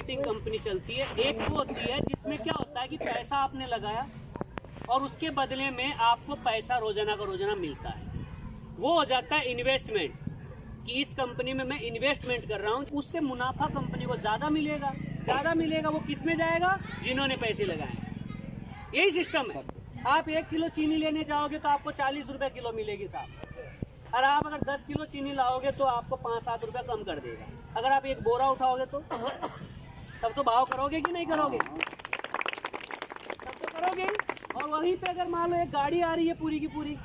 Marketing company चलती है, एक वो होती है जिसमें क्या होता है कि पैसा आपने लगाया और उसके बदले में आपको पैसा रोजाना का रोजाना मिलता है। वो हो जाता है इन्वेस्टमेंट, कि इस कंपनी में मैं इन्वेस्टमेंट कर रहा हूँ, उससे मुनाफा कंपनी को ज़्यादा मिलेगा। ज़्यादा मिलेगा वो किस में जाएगा? जिन्होंने पैसे लगाए। यही सिस्टम है। आप 1 किलो चीनी लेने जाओगे तो आपको 40 रुपये किलो मिलेगी साहब, और आप अगर 10 किलो चीनी लाओगे तो आपको 5-7 रुपये कम कर देगा। अगर आप एक बोरा उठाओगे तो तब तो भाव करोगे कि नहीं करोगे? तब तो करोगे। और वहीं पे अगर मान लो एक गाड़ी आ रही है पूरी की पूरी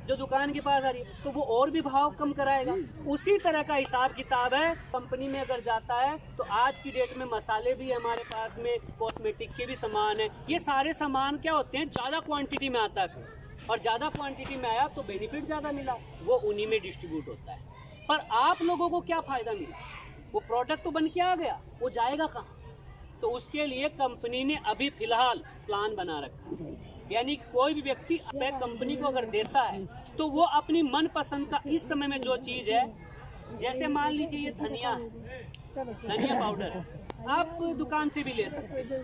जो दुकान के पास आ रही है, तो वो और भी भाव कम कराएगा। उसी तरह का हिसाब किताब है कंपनी में अगर जाता है। तो आज की डेट में मसाले भी हमारे पास में, कॉस्मेटिक के भी सामान है। ये सारे सामान क्या होते हैं? ज़्यादा क्वांटिटी में आता है, और ज़्यादा क्वांटिटी में आया तो बेनिफिट ज़्यादा मिला, वो उन्हीं में डिस्ट्रीब्यूट होता है। पर आप लोगों को क्या फ़ायदा मिला? वो प्रोडक्ट तो बन के आ गया, वो जाएगा कहाँ? तो उसके लिए कंपनी ने अभी फ़िलहाल प्लान बना रखा है। यानी कोई भी व्यक्ति कंपनी को अगर देता है तो वो अपनी मनपसंद का इस समय में जो चीज़ है, जैसे मान लीजिए ये धनिया पाउडर है, आप दुकान से भी ले सकते हैं,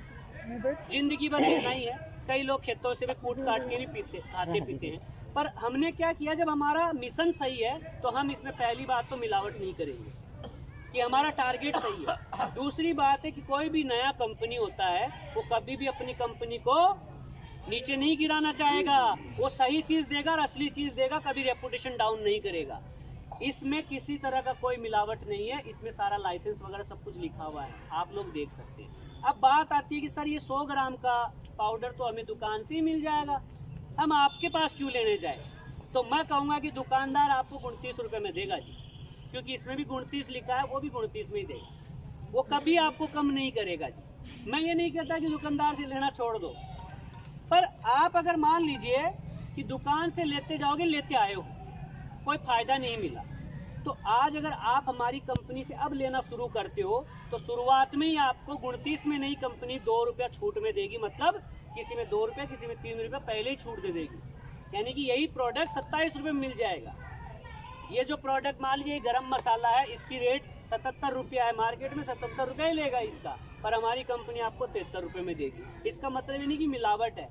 जिंदगी भर लेना ही है। कई लोग खेतों से भी कूट काट के भी खाते पीते हैं। पर हमने क्या किया, जब हमारा मिशन सही है तो हम इसमें पहली बात तो मिलावट नहीं करेंगे, कि हमारा टारगेट सही है। दूसरी बात है कि कोई भी नया कंपनी होता है वो कभी भी अपनी कंपनी को नीचे नहीं गिराना चाहेगा। वो सही चीज़ देगा और असली चीज़ देगा, कभी रेपुटेशन डाउन नहीं करेगा। इसमें किसी तरह का कोई मिलावट नहीं है, इसमें सारा लाइसेंस वगैरह सब कुछ लिखा हुआ है, आप लोग देख सकते हैं। अब बात आती है कि सर ये 100 ग्राम का पाउडर तो हमें दुकान से ही मिल जाएगा, हम आपके पास क्यों लेने जाए? तो मैं कहूँगा कि दुकानदार आपको 29 रुपये में देगा जी, क्योंकि इसमें भी 29 लिखा है, वो भी 29 में ही देगा, वो कभी आपको कम नहीं करेगा जी। मैं ये नहीं कहता कि दुकानदार से लेना छोड़ दो, पर आप अगर मान लीजिए कि दुकान से लेते जाओगे, लेते आए हो, कोई फ़ायदा नहीं मिला, तो आज अगर आप हमारी कंपनी से अब लेना शुरू करते हो तो शुरुआत में ही आपको 29 में नहीं, कंपनी 2 रुपया छूट में देगी। मतलब किसी में 2 रुपये, किसी में 3 रुपये पहले ही छूट दे देगी। यानी कि यही प्रोडक्ट 27 रुपये में मिल जाएगा। ये जो प्रोडक्ट मान लीजिए गरम मसाला है, इसकी रेट 77 रुपया है, मार्केट में 77 रुपये ही लेगा इसका, पर हमारी कंपनी आपको 73 रुपये में देगी। इसका मतलब ये नहीं कि मिलावट है,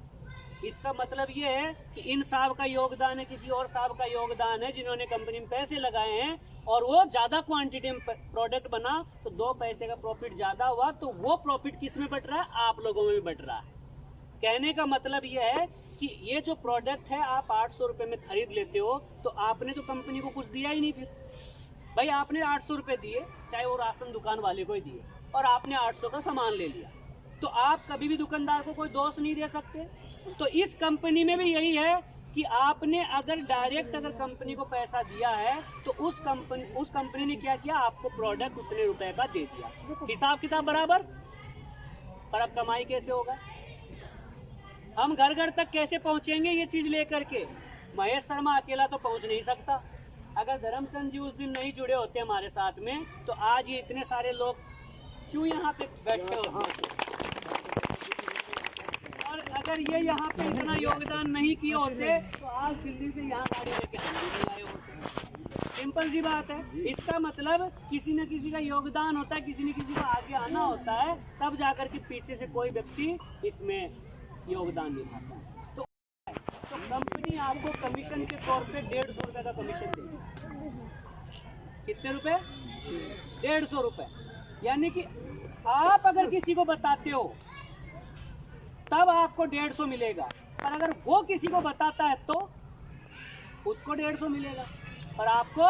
इसका मतलब ये है कि इन साहब का योगदान है, किसी और साहब का योगदान है जिन्होंने कंपनी में पैसे लगाए हैं, और वो ज़्यादा क्वांटिटी में प्रोडक्ट बना तो 2 पैसे का प्रॉफिट ज़्यादा हुआ, तो वो प्रॉफिट किस में बट रहा है? आप लोगों में भी बट रहा है। कहने का मतलब ये है कि ये जो प्रोडक्ट है आप 800 रुपये में खरीद लेते हो, तो आपने तो कंपनी को कुछ दिया ही नहीं। फिर भाई आपने 800 रुपये दिए, चाहे वो राशन दुकान वाले को ही दिए, और आपने 800 का सामान ले लिया, तो आप कभी भी दुकानदार को कोई दोष नहीं दे सकते। तो इस कंपनी में भी यही है कि आपने अगर डायरेक्ट अगर कंपनी को पैसा दिया है तो उस कंपनी ने क्या किया, आपको प्रोडक्ट उतने रुपए का दे दिया, हिसाब किताब बराबर। पर अब कमाई कैसे होगा? हम घर घर तक कैसे पहुंचेंगे ये चीज़ लेकर के? महेश शर्मा अकेला तो पहुंच नहीं सकता। अगर धर्मचंद जी उस दिन नहीं जुड़े होते हमारे साथ में, तो आज ये इतने सारे लोग क्यों यहाँ पे बैठे होते? और अगर ये यहाँ पे इतना योगदान नहीं किए होते तो आज दिल्ली से यहाँ गाड़ी लेके हम आए होते। सिंपल सी बात है। इसका मतलब किसी न किसी का योगदान होता है, किसी न किसी को आगे आना होता है, तब जाकर के पीछे से कोई व्यक्ति इसमें योगदान निभाता है। तो कंपनी आपको कमीशन के तौर पे 150 रुपये का कमीशन देगी। कितने रुपए? 150 रुपये। यानी कि आप अगर किसी को बताते हो तब आपको 150 मिलेगा, पर अगर वो किसी को बताता है तो उसको 150 मिलेगा, पर आपको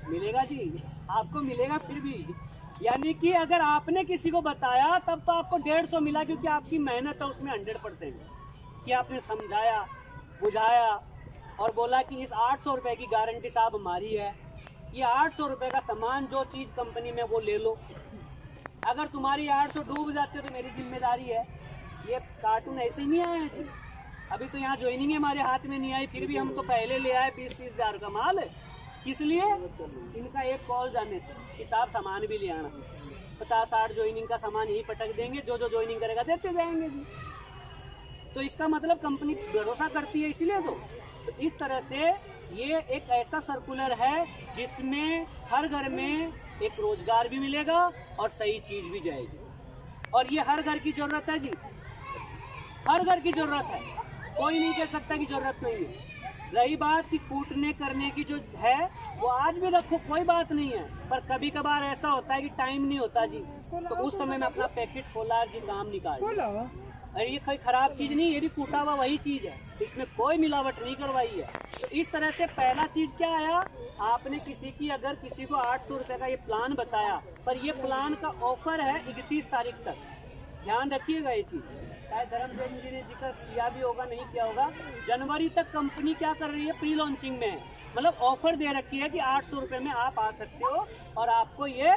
मिलेगा जी, आपको मिलेगा फिर भी। यानी कि अगर आपने किसी को बताया तब तो आपको 150 मिला, क्योंकि आपकी मेहनत है उसमें 100% कि आपने समझाया, बुझाया और बोला कि इस 800 रुपये की गारंटी साहब हमारी है, ये 800 रुपये का सामान जो चीज़ कंपनी में वो ले लो, अगर तुम्हारी 800 डूब जाते तो मेरी जिम्मेदारी है। ये कार्टून ऐसे ही नहीं आए हैं जी, अभी तो यहाँ ज्वाइनिंग हमारे हाथ में नहीं आई, फिर भी हम तो पहले ले आए 20-30 हज़ार का माल। किस लिए? इनका एक कॉल जाने थे कि साहब सामान भी ले आना, 50-60 ज्वाइनिंग का सामान यही पटक देंगे, जो जो ज्वाइनिंग करेगा देते जाएंगे जी। तो इसका मतलब कंपनी भरोसा करती है, इसीलिए तो इस तरह से ये एक ऐसा सर्कुलर है जिसमें हर घर में एक रोजगार भी मिलेगा और सही चीज़ भी जाएगी। और ये हर घर की ज़रूरत है जी, हर घर की ज़रूरत है, कोई नहीं कह सकता कि ज़रूरत नहीं है। रही बात कि कूटने करने की जो है वो आज भी रखो, कोई बात नहीं है, पर कभी कभार ऐसा होता है कि टाइम नहीं होता जी, तो उस समय में अपना पैकेट खोला जी, काम निकाल। अरे ये कोई ख़राब चीज़ नहीं, ये भी कूटा हुआ वही चीज़ है, इसमें कोई मिलावट नहीं करवाई है। तो इस तरह से पहला चीज़ क्या आया, आपने अगर किसी को 800 रुपये का ये प्लान बताया, पर ये प्लान का ऑफर है 31 तारीख तक, ध्यान रखिएगा ये चीज़। शायद धर्मजन जी ने जिक्र किया भी होगा, नहीं किया होगा, जनवरी तक कंपनी क्या कर रही है, प्री लॉन्चिंग में है, मतलब ऑफर दे रखी है कि 800 रुपये में आप आ सकते हो और आपको ये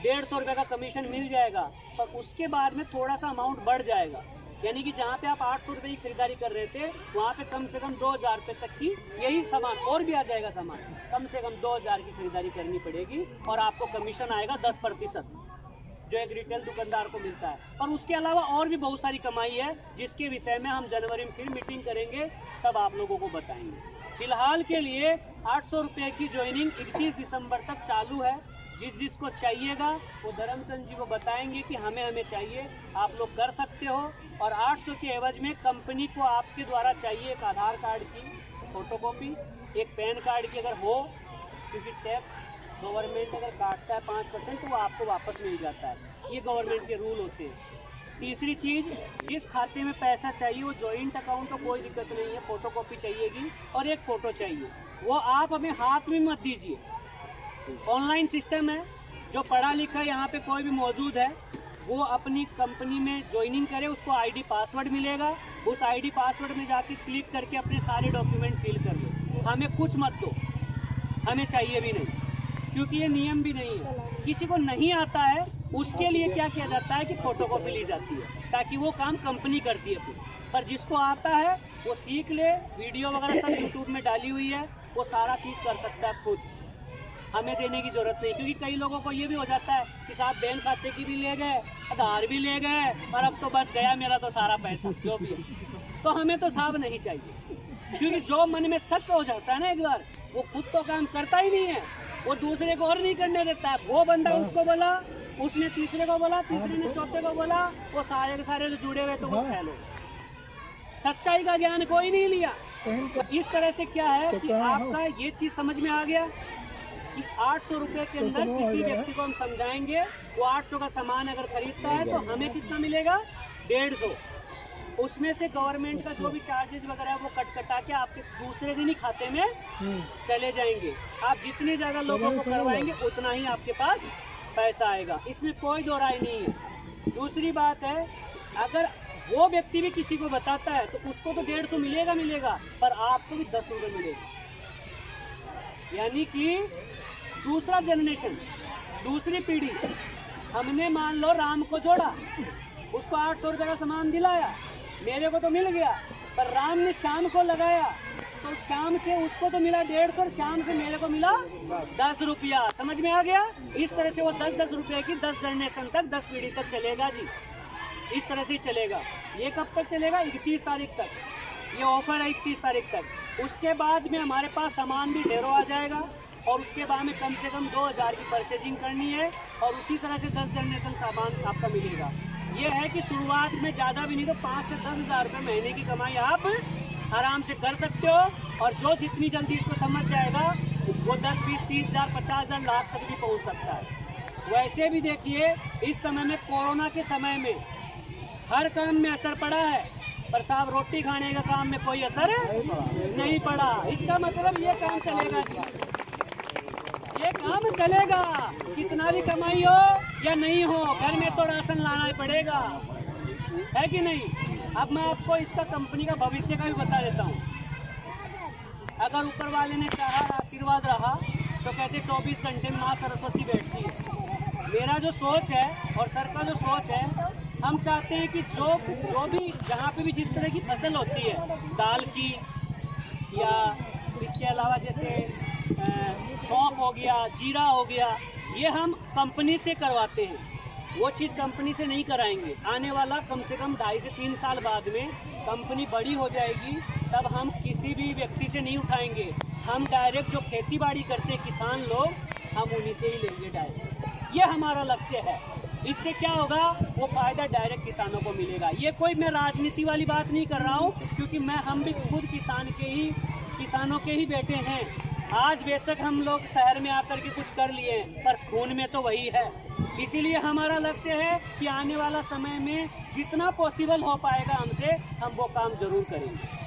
150 रुपये का कमीशन मिल जाएगा। पर उसके बाद में थोड़ा सा अमाउंट बढ़ जाएगा, यानी कि जहाँ पे आप 800 रुपये की खरीदारी कर रहे थे वहाँ पे कम से कम 2000 रुपये तक की यही सामान और भी आ जाएगा, सामान कम से कम 2000 की खरीदारी करनी पड़ेगी और आपको कमीशन आएगा 10%, जो एक रिटेल दुकानदार को मिलता है। और उसके अलावा और भी बहुत सारी कमाई है, जिसके विषय में हम जनवरी में फिर मीटिंग करेंगे, तब आप लोगों को बताएंगे। फिलहाल के लिए 800 रुपये की ज्वाइनिंग 31 दिसंबर तक चालू है। जिसको चाहिएगा वो धर्मचंद जी को बताएंगे कि हमें चाहिए, आप लोग कर सकते हो। और 800 के एवज में कंपनी को आपके द्वारा चाहिए एक आधार कार्ड की फोटोकॉपी, एक पैन कार्ड की अगर हो, क्योंकि टैक्स गवर्नमेंट अगर काटता है 5% तो वो आपको वापस मिल जाता है, ये गवर्नमेंट के रूल होते हैं। तीसरी चीज़, जिस खाते में पैसा चाहिए वो जॉइंट अकाउंट, तो कोई दिक्कत नहीं है, फोटोकॉपी चाहिएगी और एक फ़ोटो चाहिए, वो आप हमें हाथ में मत दीजिए। ऑनलाइन सिस्टम है, जो पढ़ा लिखा यहाँ पे कोई भी मौजूद है वो अपनी कंपनी में ज्वाइनिंग करे, उसको आईडी पासवर्ड मिलेगा, उस आईडी पासवर्ड में जाके क्लिक करके अपने सारे डॉक्यूमेंट फिल कर लो। हमें कुछ मत दो, हमें चाहिए भी नहीं, क्योंकि ये नियम भी नहीं है। किसी को नहीं आता है उसके लिए क्या किया जाता है कि फ़ोटोकॉपी ली जाती है, ताकि वो काम कंपनी करती है फिर। पर जिसको आता है वो सीख ले, वीडियो वगैरह सब यूट्यूब में डाली हुई है, वो सारा चीज़ कर सकता है खुद, हमें देने की ज़रूरत नहीं। क्योंकि कई लोगों को ये भी हो जाता है कि साहब बैंक खाते की भी ले गए, आधार भी ले गए और अब तो बस गया मेरा तो सारा पैसा जो भी है। तो हमें तो साहब नहीं चाहिए, क्योंकि जो मन में शक हो जाता है ना एक बार, वो खुद तो काम करता ही नहीं है, वो दूसरे को और नहीं करने देता है। वो बंदा उसको बोला, उसने तीसरे को बोला, तीसरे ने चौथे को बोला, वो सारे के सारे जो जुड़े हुए तो वो फैलो। सच्चाई का ज्ञान कोई नहीं लिया। तो इस तरह से क्या है कि आपका ये चीज़ समझ में आ गया कि 800 रुपये के अंदर किसी व्यक्ति को हम समझाएंगे, वो 800 का सामान अगर खरीदता है तो हमें कितना मिलेगा, 150। उसमें से गवर्नमेंट का जो भी चार्जेस वगैरह है वो कटा के आपके दूसरे दिन ही खाते में चले जाएंगे। आप जितने ज़्यादा लोगों को करवाएंगे उतना ही आपके पास पैसा आएगा, इसमें कोई दो राय नहीं है। दूसरी बात है, अगर वो व्यक्ति भी किसी को बताता है तो उसको तो 150 मिलेगा, पर आपको भी 10 रुपये मिलेगा। यानी कि दूसरा जनरेशन, दूसरी पीढ़ी, हमने मान लो राम को जोड़ा, उसको 800 रुपये का सामान दिलाया, मेरे को तो मिल गया, पर राम ने शाम को लगाया तो शाम से उसको तो मिला 150 और शाम से मेरे को मिला 10 रुपया। समझ में आ गया? इस तरह से वो 10-10 रुपये की 10 जनरेशन तक, 10 पीढ़ी तक चलेगा जी। इस तरह से ही चलेगा। ये कब तक चलेगा? 31 तारीख तक। ये ऑफर है 31 तारीख तक। उसके बाद में हमारे पास सामान भी ढेरों आ जाएगा और उसके बाद में कम से कम 2000 की परचेजिंग करनी है और उसी तरह से 10 जनरेशन सामान आपका मिलेगा। ये है कि शुरुआत में ज़्यादा भी नहीं तो 5 से 10 हज़ार रुपये महीने की कमाई आप आराम से कर सकते हो। और जो जितनी जल्दी इसको समझ जाएगा वो 10, 20, 30 हज़ार, 50 हज़ार, लाख तक भी पहुंच सकता है। वैसे भी देखिए, इस समय में, कोरोना के समय में हर काम में असर पड़ा है, पर साहब रोटी खाने का काम में कोई असर नहीं पड़ा। इसका मतलब ये काम चलेगा जी, ये काम चलेगा, कितना भी कमाई हो या नहीं हो, घर में तो राशन लाना ही पड़ेगा, है कि नहीं? अब मैं आपको इसका कंपनी का भविष्य का भी बता देता हूँ। अगर ऊपर वाले ने चाहा, आशीर्वाद रहा, तो कहते 24 घंटे में माँ सरस्वती बैठती है। मेरा जो सोच है और सर का जो सोच है, हम चाहते हैं कि जो भी जहाँ पे भी जिस तरह की फसल होती है, दाल की या इसके अलावा जैसे सौंफ हो गया, जीरा हो गया, ये हम कंपनी से करवाते हैं। वो चीज़ कंपनी से नहीं कराएंगे। आने वाला कम से कम 2.5 से 3 साल बाद में कंपनी बड़ी हो जाएगी, तब हम किसी भी व्यक्ति से नहीं उठाएंगे। हम डायरेक्ट जो खेती बाड़ी करते हैं किसान लोग, हम उन्हीं से ही लेंगे डायरेक्ट। ये हमारा लक्ष्य है। इससे क्या होगा, वो फ़ायदा डायरेक्ट किसानों को मिलेगा। ये कोई मैं राजनीति वाली बात नहीं कर रहा हूँ, क्योंकि हम भी खुद किसानों के ही बेटे हैं। आज बेशक हम लोग शहर में आकर के कुछ कर लिए हैं, पर खून में तो वही है। इसीलिए हमारा लक्ष्य है कि आने वाला समय में जितना पॉसिबल हो पाएगा हमसे, हम वो काम जरूर करेंगे।